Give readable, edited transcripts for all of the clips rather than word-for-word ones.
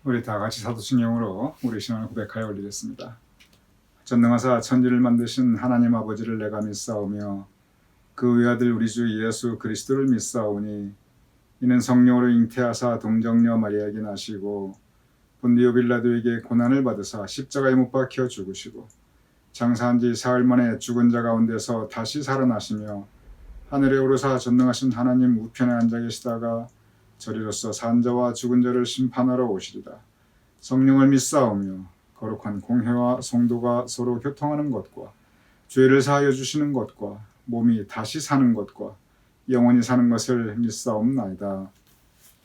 우리 다 같이 사도신경으로 우리 신앙을 고백하여 올리겠습니다. 전능하사 천지를 만드신 하나님 아버지를 내가 믿사오며 그 외아들 우리 주 예수 그리스도를 믿사오니 이는 성령으로 잉태하사 동정녀 마리아에게 나시고 본디오 빌라도에게 고난을 받으사 십자가에 못 박혀 죽으시고 장사한 지 사흘 만에 죽은 자 가운데서 다시 살아나시며 하늘에 오르사 전능하신 하나님 우편에 앉아 계시다가 저리로서 산 자와 죽은 자를 심판하러 오시리라. 성령을 믿사오며 거룩한 공회와 성도가 서로 교통하는 것과 죄를 사하여 주시는 것과 몸이 다시 사는 것과 영원히 사는 것을 믿사옵나이다.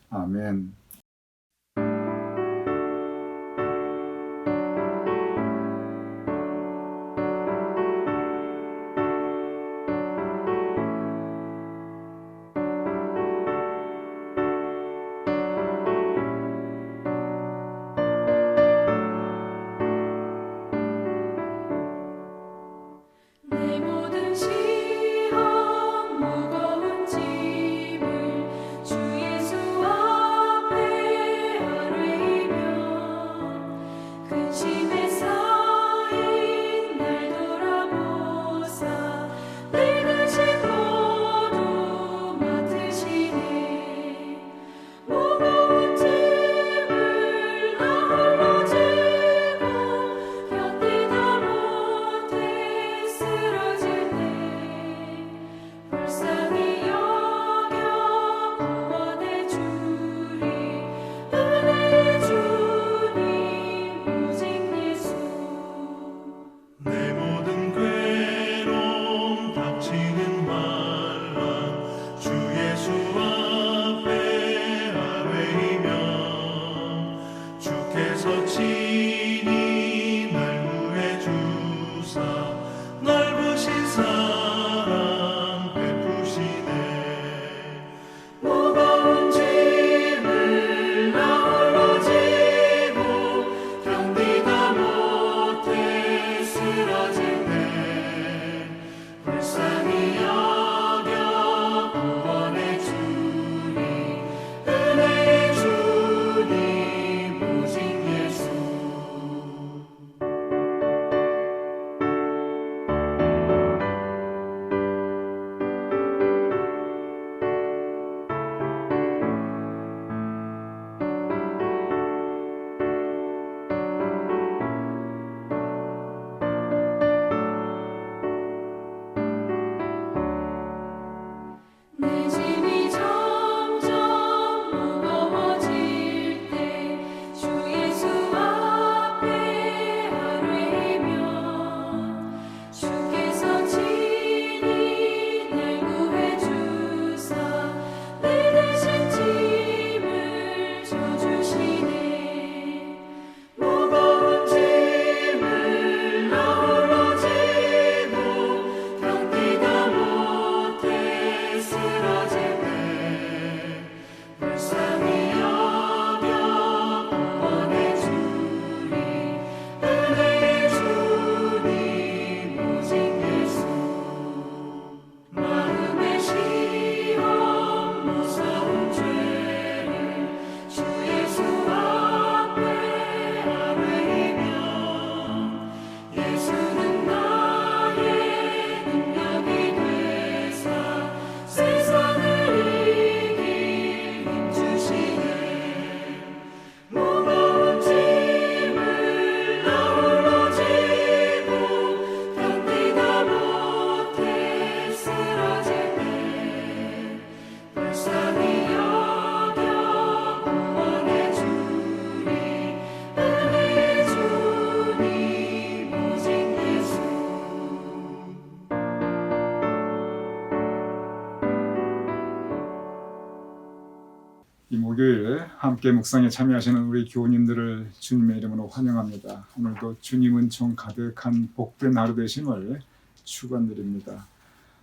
아멘. 내 모든 시험 무거운 짐을 주 예수 앞에 아뢰이며 근심에 쌓인 날 돌아보사 내 근심 모두 맡으시네. 무거운 짐을 나 홀로 지고 견디다 못해 쓰러질 때 불쌍히 여겨 구원해 주리. 은혜의 주님 오직 목요일 함께 묵상에 참여하시는 우리 교우님들을 주님의 이름으로 환영합니다. 오늘도 주님 은총 가득한 복된 하루 되심을 축원드립니다.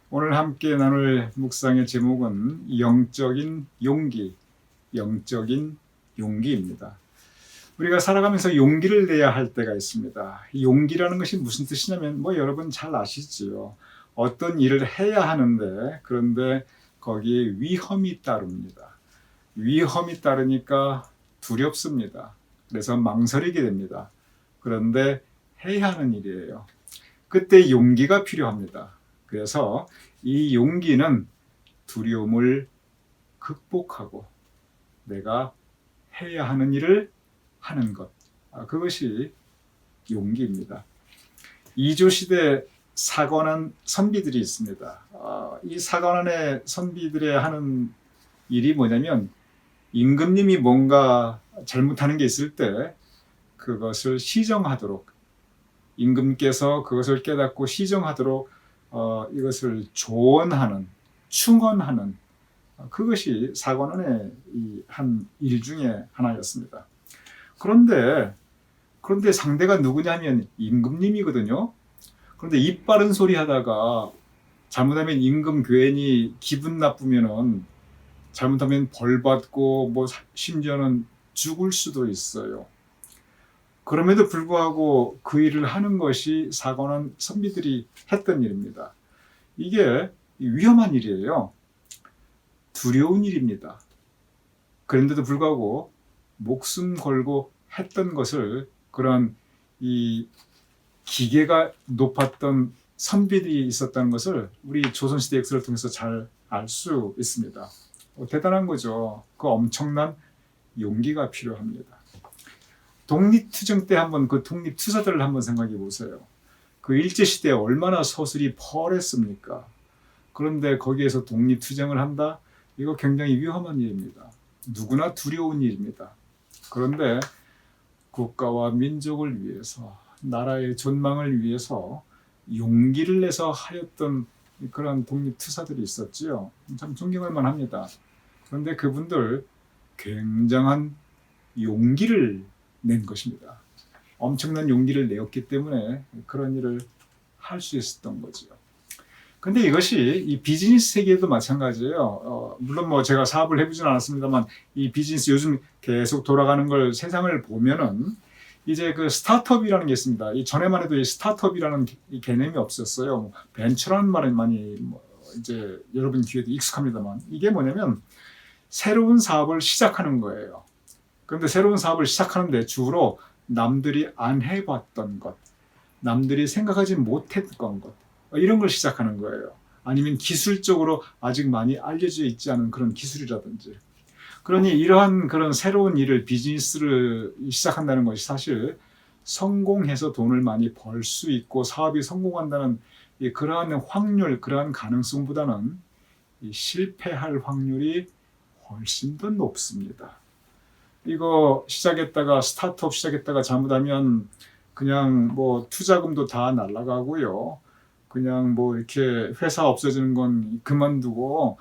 오늘 함께 나눌 묵상의 제목은 영적인 용기입니다. 우리가 살아가면서 용기를 내야 할 때가 있습니다. 이 용기라는 것이 무슨 뜻이냐면 여러분 잘 아시지요. 어떤 일을 해야 하는데 그런데 거기에 위험이 따릅니다. 위험이 따르니까 두렵습니다. 그래서 망설이게 됩니다. 그런데 해야 하는 일이에요. 그때 용기가 필요합니다. 그래서 이 용기는 두려움을 극복하고 내가 해야 하는 일을 하는 것. 그것이 용기입니다. 이조시대 사관원 선비들이 있습니다. 이 사관원의 선비들의 하는 일이 뭐냐면 임금님이 뭔가 잘못하는 게 있을 때 그것을 시정하도록 임금께서 그것을 깨닫고 시정하도록 이것을 조언하는 충언하는 그것이 사관원의 한 일 중에 하나였습니다. 그런데 상대가 누구냐면 임금님이거든요. 그런데 입 바른 소리 하다가 잘못하면 임금 괜히 기분 나쁘면은 잘못하면 벌 받고 심지어는 죽을 수도 있어요. 그럼에도 불구하고 그 일을 하는 것이 사관원 선비들이 했던 일입니다. 이게 위험한 일이에요. 두려운 일입니다. 그런데도 불구하고 목숨 걸고 했던 것을 그런 이 기계가 높았던 선비들이 있었다는 것을 우리 조선시대 역사를 통해서 잘 알 수 있습니다. 대단한 거죠. 그 엄청난 용기가 필요합니다. 독립투쟁 때 한번 그 독립투사들을 한번 생각해 보세요. 그 일제시대에 얼마나 서슬이 펄했습니까? 그런데 거기에서 독립투쟁을 한다? 이거 굉장히 위험한 일입니다. 누구나 두려운 일입니다. 그런데 국가와 민족을 위해서 나라의 존망을 위해서 용기를 내서 하였던 그런 독립투사들이 있었지요. 참 존경할 만합니다. 그런데 그분들 굉장한 용기를 낸 것입니다. 엄청난 용기를 내었기 때문에 그런 일을 할 수 있었던 거죠. 근데 이것이 이 비즈니스 세계에도 마찬가지예요. 물론 제가 사업을 해보진 않았습니다만 이 비즈니스 요즘 계속 돌아가는 걸 세상을 보면은 이제 그 스타트업이라는 게 있습니다. 이 전에만 해도 이 스타트업이라는 이 개념이 없었어요. 벤처라는 말은 많이 이제 여러분 귀에도 익숙합니다만 이게 뭐냐면 새로운 사업을 시작하는 거예요. 그런데 새로운 사업을 시작하는데 주로 남들이 안 해봤던 것, 남들이 생각하지 못했던 것 이런 걸 시작하는 거예요. 아니면 기술적으로 아직 많이 알려져 있지 않은 그런 기술이라든지. 그러니 이러한 그런 새로운 일을 비즈니스를 시작한다는 것이 사실 성공해서 돈을 많이 벌 수 있고 사업이 성공한다는 그러한 확률, 그러한 가능성보다는 실패할 확률이 훨씬 더 높습니다. 이거 시작했다가 스타트업 시작했다가 잘못하면 그냥 투자금도 다 날아가고요. 그냥 이렇게 회사 없어지는 건 그만두고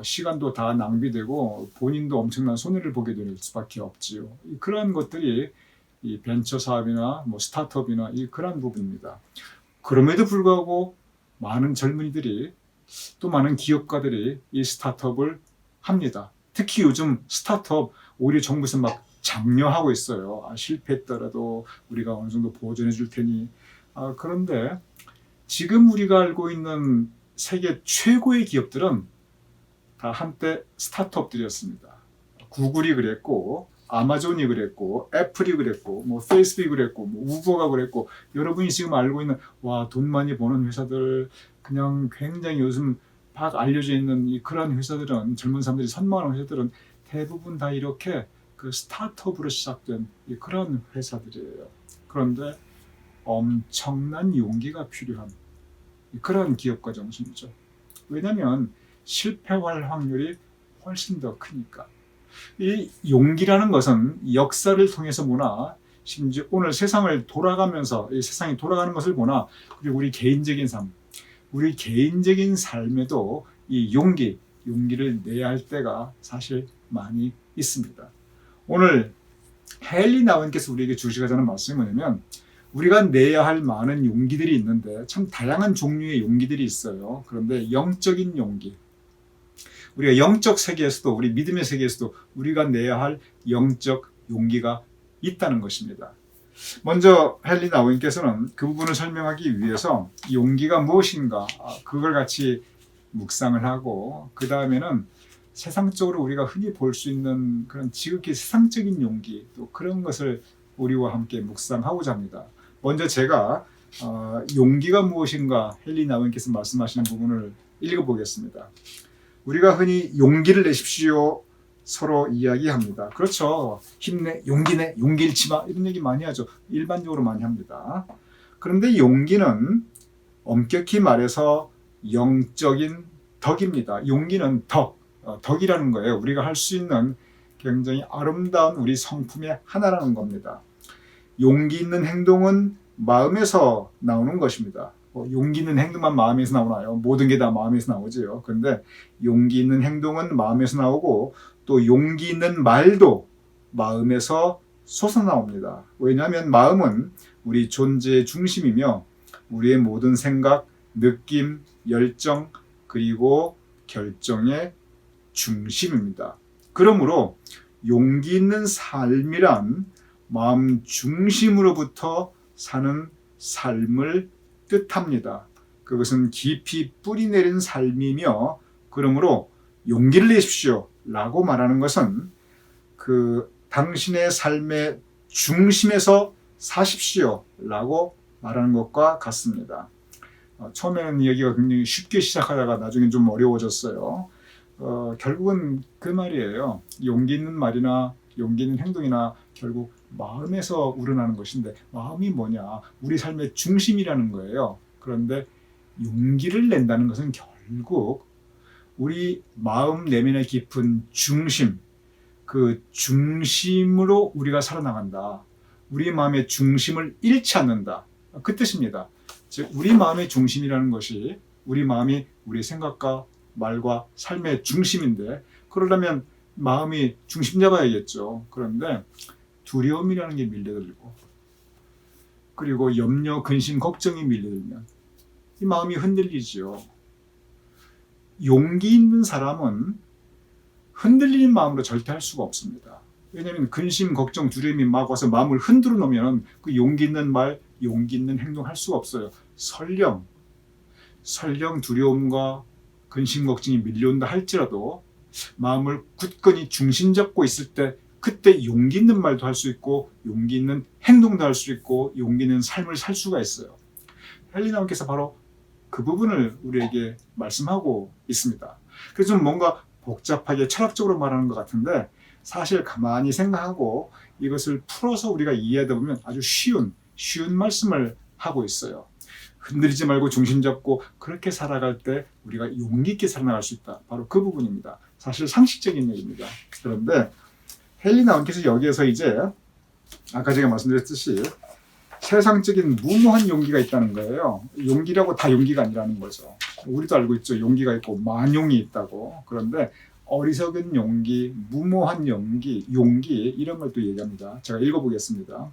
시간도 다 낭비되고 본인도 엄청난 손해를 보게 될 수밖에 없지요. 그러한 것들이 이 벤처 사업이나 스타트업이나 그러한 부분입니다. 그럼에도 불구하고 많은 젊은이들이 또 많은 기업가들이 이 스타트업을 합니다. 특히 요즘 스타트업 오히려 정부에서 막 장려하고 있어요. 실패했더라도 우리가 어느 정도 보존해 줄 테니. 그런데 지금 우리가 알고 있는 세계 최고의 기업들은 다 한때 스타트업들이었습니다. 구글이 그랬고 아마존이 그랬고 애플이 그랬고 페이스북이 그랬고 우버가 그랬고 여러분이 지금 알고 있는 돈 많이 버는 회사들 그냥 굉장히 요즘 막 알려져 있는 그러한 회사들은 젊은 사람들이 선망하는 회사들은 대부분 다 이렇게 그 스타트업으로 시작된 그런 회사들이에요. 그런데 엄청난 용기가 필요한 그런 기업가 정신이죠. 왜냐하면 실패할 확률이 훨씬 더 크니까. 이 용기라는 것은 역사를 통해서 보나 심지어 오늘 세상을 돌아가면서 이 세상이 돌아가는 것을 보나 그리고 우리 개인적인 삶에도 이 용기를 내야 할 때가 사실 많이 있습니다. 오늘 헨리 나운께서 우리에게 주시고자 하는 말씀이 뭐냐면 우리가 내야 할 많은 용기들이 있는데 참 다양한 종류의 용기들이 있어요. 그런데 영적인 용기, 우리가 영적 세계에서도 우리 믿음의 세계에서도 우리가 내야 할 영적 용기가 있다는 것입니다. 먼저 헨리 나운께서는 그 부분을 설명하기 위해서 용기가 무엇인가 그걸 같이 묵상을 하고 그 다음에는 세상적으로 우리가 흔히 볼 수 있는 그런 지극히 세상적인 용기 또 그런 것을 우리와 함께 묵상하고자 합니다. 먼저 제가 용기가 무엇인가 헨리 나운께서 말씀하시는 부분을 읽어보겠습니다. 우리가 흔히 용기를 내십시오 서로 이야기합니다. 그렇죠. 힘내, 용기 내, 용기 잃지 마 이런 얘기 많이 하죠. 일반적으로 많이 합니다. 그런데 용기는 엄격히 말해서 영적인 덕입니다. 용기는 덕이라는 거예요. 우리가 할 수 있는 굉장히 아름다운 우리 성품의 하나라는 겁니다. 용기 있는 행동은 마음에서 나오는 것입니다. 용기 있는 행동만 마음에서 나오나요? 모든 게 다 마음에서 나오지요. 그런데 용기 있는 행동은 마음에서 나오고 또 용기 있는 말도 마음에서 솟아나옵니다. 왜냐하면 마음은 우리 존재의 중심이며 우리의 모든 생각, 느낌, 열정 그리고 결정의 중심입니다. 그러므로 용기 있는 삶이란 마음 중심으로부터 사는 삶을 뜻합니다. 그것은 깊이 뿌리 내린 삶이며 그러므로 용기를 내십시오 라고 말하는 것은 그 당신의 삶의 중심에서 사십시오 라고 말하는 것과 같습니다. 처음에는 이야기가 굉장히 쉽게 시작하다가 나중에 좀 어려워졌어요. 결국은 그 말이에요. 용기 있는 말이나 용기 있는 행동이나 결국 마음에서 우러나는 것인데 마음이 뭐냐? 우리 삶의 중심이라는 거예요. 그런데 용기를 낸다는 것은 결국 우리 마음 내면의 깊은 중심, 그 중심으로 우리가 살아나간다. 우리 마음의 중심을 잃지 않는다. 그 뜻입니다. 즉 우리 마음의 중심이라는 것이 우리 마음이 우리 생각과 말과 삶의 중심인데 그러려면 마음이 중심 잡아야겠죠. 그런데 두려움이라는 게 밀려들고 그리고 염려, 근심, 걱정이 밀려들면 이 마음이 흔들리죠. 용기 있는 사람은 흔들리는 마음으로 절대 할 수가 없습니다. 왜냐하면 근심, 걱정, 두려움이 막 와서 마음을 흔들어 놓으면 그 용기 있는 말, 용기 있는 행동 할 수가 없어요. 설령 두려움과 근심, 걱정이 밀려온다 할지라도 마음을 굳건히 중심 잡고 있을 때 그때 용기 있는 말도 할 수 있고 용기 있는 행동도 할 수 있고 용기 있는 삶을 살 수가 있어요. 헨리 나운께서 바로 그 부분을 우리에게 말씀하고 있습니다. 그래서 좀 뭔가 복잡하게 철학적으로 말하는 것 같은데 사실 가만히 생각하고 이것을 풀어서 우리가 이해하다 보면 아주 쉬운 말씀을 하고 있어요. 흔들리지 말고 중심 잡고 그렇게 살아갈 때 우리가 용기 있게 살아나갈 수 있다. 바로 그 부분입니다. 사실 상식적인 얘기입니다. 그런데 헨리 나운께서 여기에서 이제 아까 제가 말씀드렸듯이 세상적인 무모한 용기가 있다는 거예요. 용기라고 다 용기가 아니라는 거죠. 우리도 알고 있죠. 용기가 있고 만용이 있다고. 그런데 어리석은 용기, 무모한 용기 이런 걸 또 얘기합니다. 제가 읽어보겠습니다.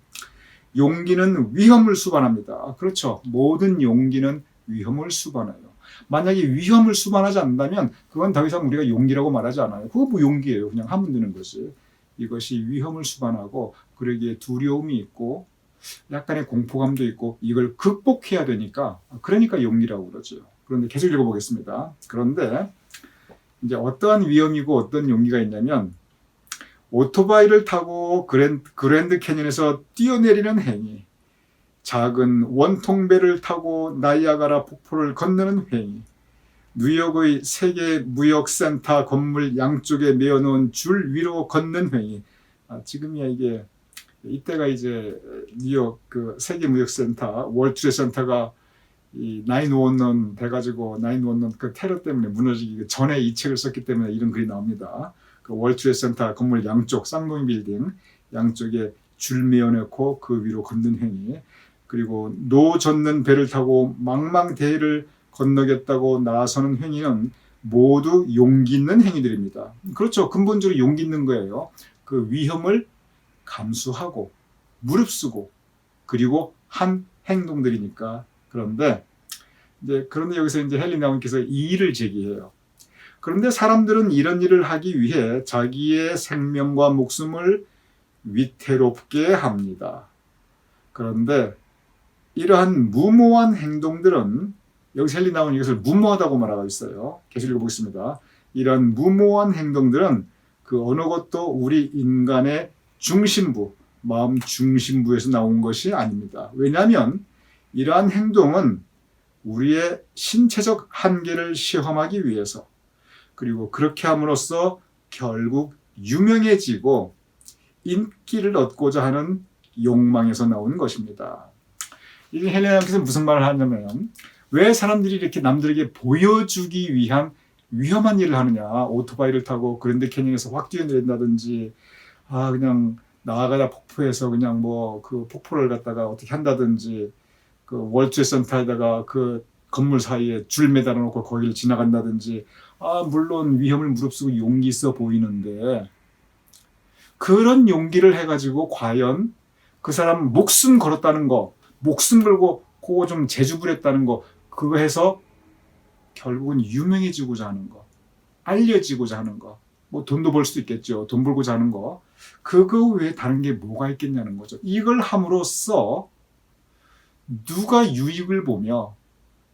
용기는 위험을 수반합니다. 그렇죠. 모든 용기는 위험을 수반해요. 만약에 위험을 수반하지 않는다면 그건 더 이상 우리가 용기라고 말하지 않아요. 그거 뭐 용기예요. 그냥 하면 되는 거지. 이것이 위험을 수반하고 그러기에 두려움이 있고 약간의 공포감도 있고 이걸 극복해야 되니까 그러니까 용기라고 그러죠. 그런데 계속 읽어보겠습니다. 그런데 이제 어떠한 위험이고 어떤 용기가 있냐면 오토바이를 타고 그랜드 캐니언에서 뛰어내리는 행위, 작은 원통배를 타고 나이아가라 폭포를 건너는 행위, 뉴욕의 세계 무역센터 건물 양쪽에 메어놓은 줄 위로 걷는 행위. 지금이야 이게 이때가 이제 뉴욕 그 세계 무역센터 월트레이드 센터가 이 9/11 돼가지고 9/11 그 테러 때문에 무너지기 전에 이 책을 썼기 때문에 이런 글이 나옵니다. 그 월트레이드 센터 건물 양쪽 쌍둥이 빌딩 양쪽에 줄 메어놓고 그 위로 걷는 행위, 그리고 노 젓는 배를 타고 망망대해를 건너겠다고 나서는 행위는 모두 용기 있는 행위들입니다. 그렇죠. 근본적으로 용기 있는 거예요. 그 위험을 감수하고 무릅쓰고 그리고 한 행동들이니까. 그런데 여기서 이제 헨리 나운께서 이의를 제기해요. 그런데 사람들은 이런 일을 하기 위해 자기의 생명과 목숨을 위태롭게 합니다. 그런데 이러한 무모한 행동들은, 여기서 헨리 나운이 이것을 무모하다고 말하고 있어요. 계속 읽어보겠습니다. 이러한 무모한 행동들은 그 어느 것도 우리 인간의 중심부, 마음 중심부에서 나온 것이 아닙니다. 왜냐하면 이러한 행동은 우리의 신체적 한계를 시험하기 위해서, 그리고 그렇게 함으로써 결국 유명해지고 인기를 얻고자 하는 욕망에서 나오는 것입니다. 이 헬레나께서 무슨 말을 하냐면, 왜 사람들이 이렇게 남들에게 보여주기 위한 위험한 일을 하느냐. 오토바이를 타고 그랜드 캐니언에서 확 뛰어내린다든지, 그냥 나아가다 폭포에서 그냥 그 폭포를 갖다가 어떻게 한다든지, 그 월트레이센터에다가 그 건물 사이에 줄 매달아 놓고 거기를 지나간다든지, 물론 위험을 무릅쓰고 용기 있어 보이는데, 그런 용기를 해가지고 과연 그 사람 목숨 걸었다는 거, 목숨 걸고 그거 좀 제주 부렸다는 거, 그거 해서 결국은 유명해지고자 하는 거, 알려지고자 하는 거, 돈도 벌 수도 있겠죠. 돈 벌고자 하는 거, 그거 외에 다른 게 뭐가 있겠냐는 거죠. 이걸 함으로써 누가 유익을 보며,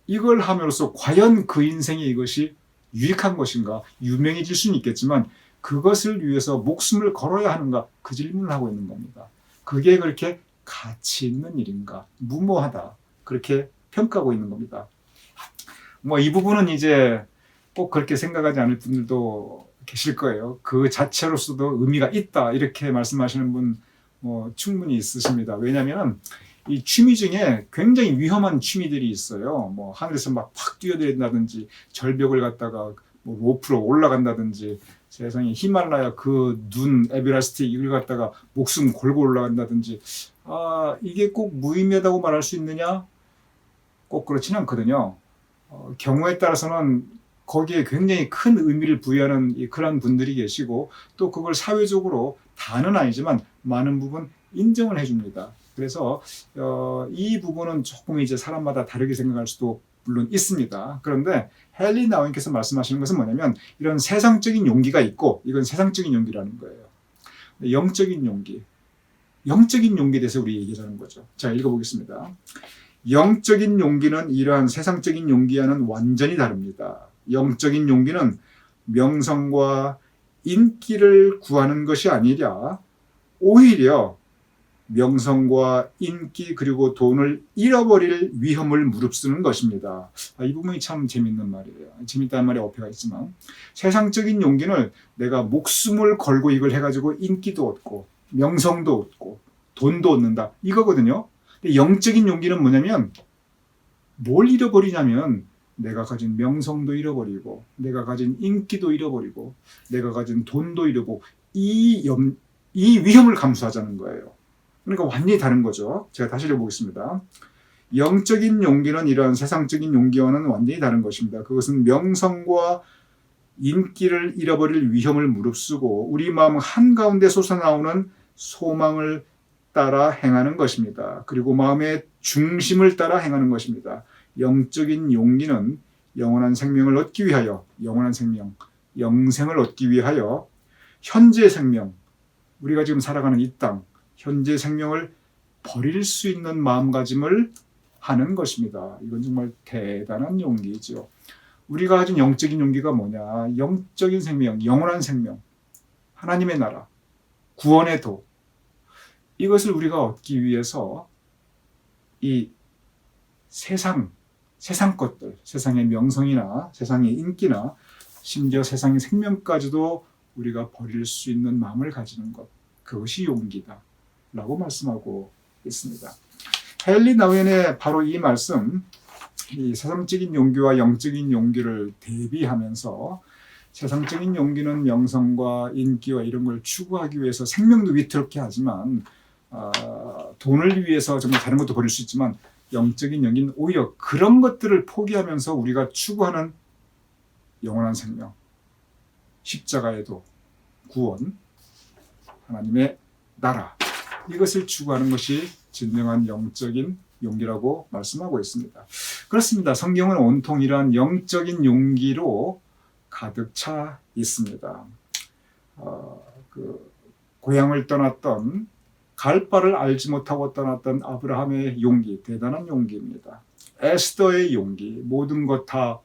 이걸 함으로써 과연 그 인생에 이것이 유익한 것인가, 유명해질 수는 있겠지만 그것을 위해서 목숨을 걸어야 하는가, 그 질문을 하고 있는 겁니다. 그게 그렇게 가치 있는 일인가, 무모하다, 그렇게 평가하고 있는 겁니다. 이 부분은 이제 꼭 그렇게 생각하지 않을 분들도 계실 거예요. 그 자체로서도 의미가 있다, 이렇게 말씀하시는 분 충분히 있으십니다. 왜냐하면 이 취미 중에 굉장히 위험한 취미들이 있어요. 하늘에서 막 팍 뛰어내린다든지, 절벽을 갖다가 로프로 올라간다든지, 세상에 히말라야 그 눈 에베레스트 이걸 갖다가 목숨 걸고 올라간다든지, 이게 꼭 무의미하다고 말할 수 있느냐? 꼭 그렇지는 않거든요. 경우에 따라서는 거기에 굉장히 큰 의미를 부여하는 그런 분들이 계시고, 또 그걸 사회적으로 다는 아니지만 많은 부분 인정을 해줍니다. 그래서 이 부분은 조금 이제 사람마다 다르게 생각할 수도 물론 있습니다. 그런데 헨리 나운께서 말씀하시는 것은 뭐냐면, 이런 세상적인 용기가 있고, 이건 세상적인 용기라는 거예요. 영적인 용기에 대해서 우리 얘기하자는 거죠. 자, 읽어보겠습니다. 영적인 용기는 이러한 세상적인 용기와는 완전히 다릅니다. 영적인 용기는 명성과 인기를 구하는 것이 아니라 오히려 명성과 인기 그리고 돈을 잃어버릴 위험을 무릅쓰는 것입니다. 이 부분이 참 재밌는 말이에요. 재밌다는 말에 어폐가 있지만, 세상적인 용기는 내가 목숨을 걸고 이걸 해가지고 인기도 얻고 명성도 얻고 돈도 얻는다, 이거거든요. 근데 영적인 용기는 뭐냐면, 뭘 잃어버리냐면 내가 가진 명성도 잃어버리고, 내가 가진 인기도 잃어버리고, 내가 가진 돈도 잃어버리고, 이 위험을 감수하자는 거예요. 그러니까 완전히 다른 거죠. 제가 다시 읽어보겠습니다. 영적인 용기는 이러한 세상적인 용기와는 완전히 다른 것입니다. 그것은 명성과 인기를 잃어버릴 위험을 무릅쓰고 우리 마음 한가운데 솟아나오는 소망을 따라 행하는 것입니다. 그리고 마음의 중심을 따라 행하는 것입니다. 영적인 용기는 영원한 생명을 얻기 위하여, 영원한 생명, 영생을 얻기 위하여 현재 생명, 우리가 지금 살아가는 이 땅, 현재 생명을 버릴 수 있는 마음가짐을 하는 것입니다. 이건 정말 대단한 용기죠. 우리가 가진 영적인 용기가 뭐냐? 영적인 생명, 영원한 생명, 하나님의 나라, 구원의 도, 이것을 우리가 얻기 위해서 이 세상 것들, 세상의 명성이나 세상의 인기나 심지어 세상의 생명까지도 우리가 버릴 수 있는 마음을 가지는 것, 그것이 용기다 라고 말씀하고 있습니다. 헨리 나운의 바로 이 말씀, 이 세상적인 용기와 영적인 용기를 대비하면서, 세상적인 용기는 명성과 인기와 이런 걸 추구하기 위해서 생명도 위태롭게 하지만, 돈을 위해서 정말 다른 것도 버릴 수 있지만, 영적인 용기는 오히려 그런 것들을 포기하면서 우리가 추구하는 영원한 생명, 십자가에도 구원, 하나님의 나라, 이것을 추구하는 것이 진정한 영적인 용기라고 말씀하고 있습니다. 그렇습니다. 성경은 온통 이러한 영적인 용기로 가득 차 있습니다. 고향을 떠났던, 갈 바를 알지 못하고 떠났던 아브라함의 용기, 대단한 용기입니다. 에스더의 용기, 모든 것 다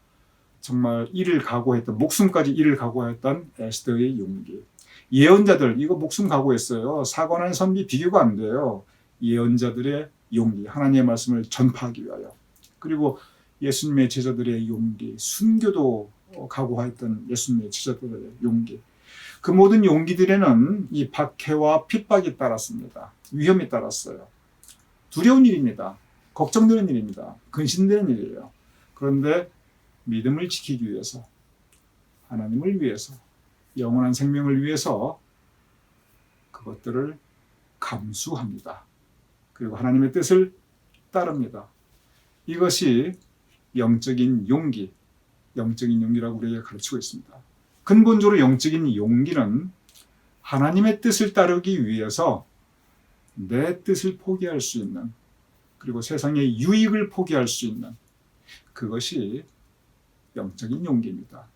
정말 이를 각오했던, 목숨까지 이를 각오했던 에스더의 용기. 예언자들, 이거 목숨 각오했어요. 사관한 선비 비교가 안 돼요. 예언자들의 용기, 하나님의 말씀을 전파하기 위하여. 그리고 예수님의 제자들의 용기, 순교도 각오했던 예수님의 제자들의 용기. 그 모든 용기들에는 이 박해와 핍박이 따랐습니다. 위험이 따랐어요. 두려운 일입니다. 걱정되는 일입니다. 근심되는 일이에요. 그런데 믿음을 지키기 위해서, 하나님을 위해서, 영원한 생명을 위해서 그것들을 감수합니다. 그리고 하나님의 뜻을 따릅니다. 이것이 영적인 용기, 영적인 용기라고 우리에게 가르치고 있습니다. 근본적으로 영적인 용기는 하나님의 뜻을 따르기 위해서 내 뜻을 포기할 수 있는, 그리고 세상의 유익을 포기할 수 있는, 그것이 영적인 용기입니다.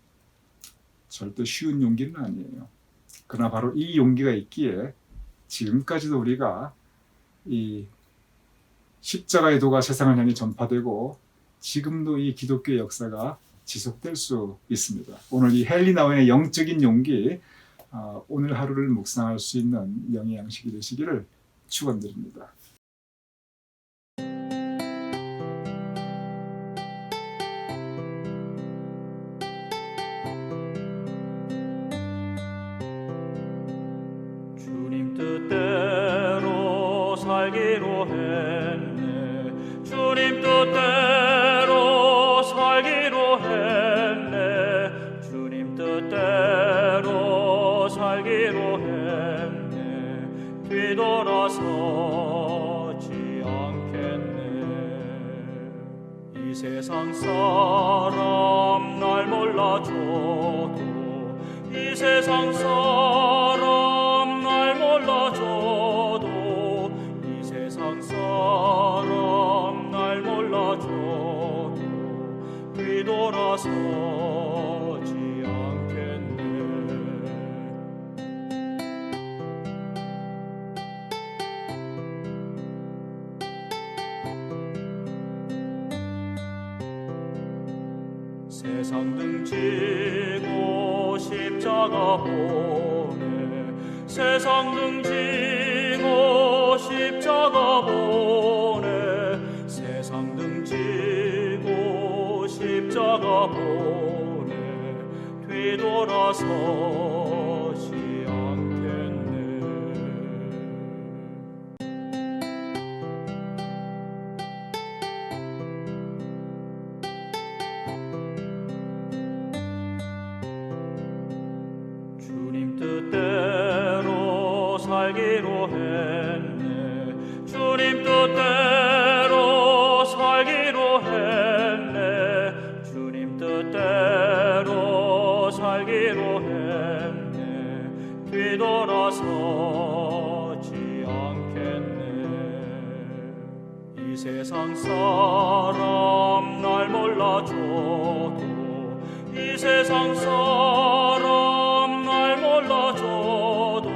절대 쉬운 용기는 아니에요. 그러나 바로 이 용기가 있기에 지금까지도 우리가 이 십자가의 도가 세상을 향해 전파되고 지금도 이 기독교의 역사가 지속될 수 있습니다. 오늘 이 헨리 나우엔의 영적인 용기, 오늘 하루를 묵상할 수 있는 영의 양식이 되시기를 축원드립니다. 주님 뜻대로 살기로 했네. 주님 뜻대로 살기로 했네. 주님 뜻대로 살기로 했네. 뒤돌아서지 않겠네. 이 세상 사람 날 몰라줘도, 이 세상 사람 날 몰라줘도, 이 세상 사람 날 몰라줘도 뒤돌아서지 않겠네. 세상 등지고 십자가 보네. 세상 등지고 십자가 보네. 세상 등지고 십자가 보네. 뒤돌아서지 않겠네. 주님 뜻대로 살기로 했네. 주님 뜻대로 살기로 했네. 주님 뜻대로 살기로 했네. 뒤돌아서지 않겠네. 이 세상 사람 날 몰라줘도, 이 세상 사람 날 몰라줘도,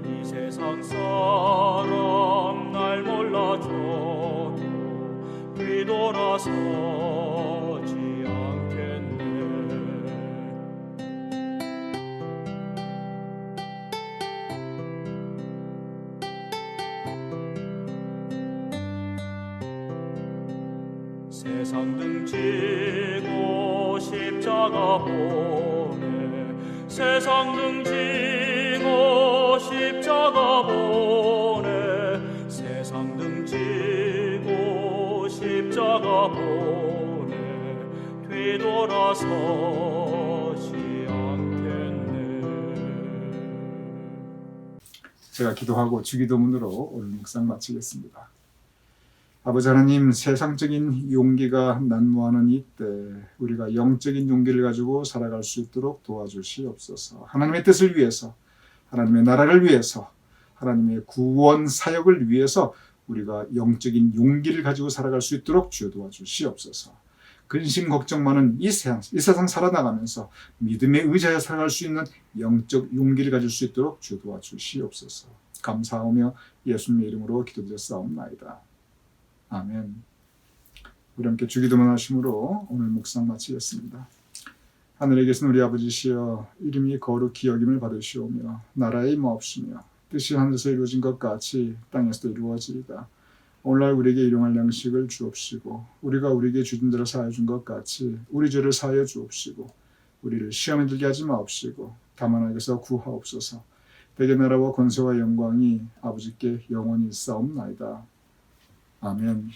이 세상 사람 날 몰라줘도 뒤돌아서지 않겠네. 세상 등지고 십자가 보네. 세상 등지고 십자가 보네. 세상 등지고 십자가 보네. 뒤돌아서지 않겠네. 제가 기도하고 주기도문으로 오늘 묵상 마치겠습니다. 아버지 하나님, 세상적인 용기가 난무하는 이때 우리가 영적인 용기를 가지고 살아갈 수 있도록 도와주시옵소서. 하나님의 뜻을 위해서, 하나님의 나라를 위해서, 하나님의 구원 사역을 위해서 우리가 영적인 용기를 가지고 살아갈 수 있도록 주여 도와주시옵소서. 근심 걱정 많은 이 세상 살아나가면서 믿음에 의지하여 살아갈 수 있는 영적 용기를 가질 수 있도록 주여 도와주시옵소서. 감사하며 예수님의 이름으로 기도드렸사옵나이다. 아멘. 우리 함께 주기도문 하심으로 오늘 묵상 마치겠습니다. 하늘에 계신 우리 아버지시여, 이름이 거룩히 여김을 받으시오며 나라의 임하옵시며 뜻이 하늘에서 이루어진 것 같이 땅에서도 이루어지이다. 오늘날 우리에게 일용할 양식을 주옵시고 우리가 우리에게 주신 대로 사하여 준 것 같이 우리 죄를 사하여 주옵시고 우리를 시험에 들게 하지 마옵시고 다만 악에서 구하옵소서. 대개 나라와 권세와 영광이 아버지께 영원히 있사옵나이다. 아멘.